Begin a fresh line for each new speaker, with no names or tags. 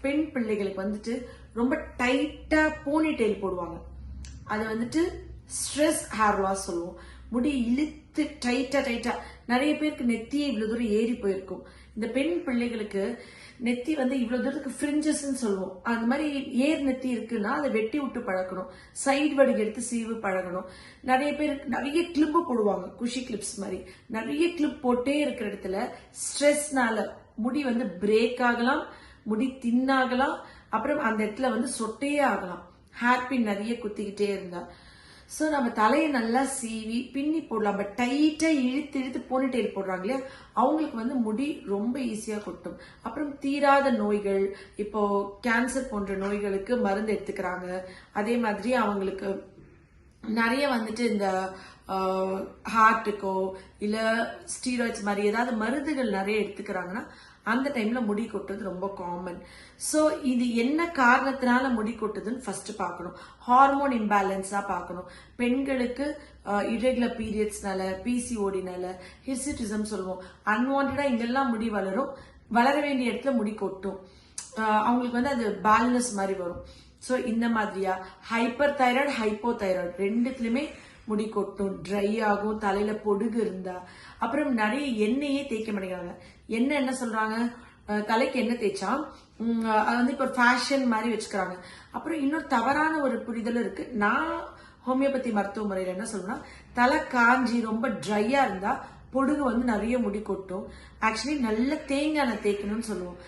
பெண் பிள்ளைகளுக்கு வந்துட்டு ரொம்ப டைட்டா போனி டெயில் போடுவாங்க. அது வந்துட்டு ஸ்ட்ரெஸ் ஹேர் லாஸ் சொல்லுவோம். முடி இழுத்து டைட்டா நிறைய பேருக்கு நெத்தியே இவ்வளவு தூரம் ஏறி போயிருக்கும். இந்த பெண் பிள்ளைகளுக்கு நெத்தி வந்து இவ்வளவு தூரத்துக்கு ஃப்ரிஞ்சஸ் சொல்லுவோம். அந்த மாதிரி ஏர் நெத்தி இருக்குன்னா அதை வெட்டி விட்டு பழக்கணும். சைடு வடிக எடுத்து சீவு பழகணும். நிறைய பேர் நிறைய கிளிப்பு போடுவாங்க, குஷி கிளிப்ஸ் மாதிரி. நிறைய கிளிப் போட்டே இருக்கிற இடத்துல ஸ்ட்ரெஸ்னால முடி வந்து பிரேக் ஆகலாம், முடி தின்னாகலாம், அப்புறம் அந்த இடத்துல வந்து சொட்டையே ஆகலாம். ஹேர் பின் நிறைய குத்திக்கிட்டே இருந்தா. ஸோ நம்ம தலையை நல்லா சீவி பின்னி போடலாம். பட் டைட்டா இழுத்து போனிடெயில் போடுறாங்க இல்லையா, அவங்களுக்கு வந்து முடி ரொம்ப ஈஸியா கொட்டும். அப்புறம் தீராத நோய்கள், இப்போ கேன்சர் போன்ற நோய்களுக்கு மருந்து எடுத்துக்கிறாங்க. அதே மாதிரி அவங்களுக்கு நிறைய வந்துட்டு இந்த ஹார்ட்டுக்கோ இல்ல ஸ்டீராய்ட்ஸ் மாதிரி ஏதாவது மருந்துகள் நிறைய எடுத்துக்கிறாங்கன்னா அந்த டைம்ல முடி கொட்டுறது ரொம்ப காமன். ஸோ இது என்ன காரணத்தினால முடி கொட்டுதுன்னு ஃபர்ஸ்ட் பார்க்கணும். ஹார்மோன் இம்பேலன்ஸா பார்க்கணும். பெண்களுக்கு இரெகுலர் பீரியட்ஸ்னால, பிசிஓடினால, ஹிர்சிட்டிசம் சொல்லுவோம். அன்வான்டா இங்கெல்லாம் முடி வளரும், வளர வேண்டிய இடத்துல முடி கொட்டும். அவங்களுக்கு வந்து அது பேலன்ஸ் மாதிரி வரும். ஸோ இந்த மாதிரியா ஹைப்பர் தைராய்டு, ஹைப்போ தைராய்டு ரெண்டுத்துலயுமே முடி கொட்டும், ட்ரை ஆகும், தலையில பொடுகு இருந்தா. அப்புறம் நிறைய எண்ணெயே தேய்க்க மாட்டேங்கிறாங்க. என்ன சொல்றாங்க, தலைக்கு எண்ணெய் தேய்ச்சா அது வந்து இப்ப ஃபேஷன் மாதிரி வச்சுக்கிறாங்க. அப்புறம் இன்னொரு தவறான ஒரு புரிதல் இருக்கு. நான் ஹோமியோபதி மருத்துவ முறையில என்ன சொல்றேன்னா, தலை காஞ்சி ரொம்ப ட்ரையா இருந்தா பொடுகு வந்து நிறைய முடி கொட்டும். ஆக்சுவலி நல்ல தேங்காய் எண்ணெய் தேய்க்கணும்னு சொல்லுவோம்.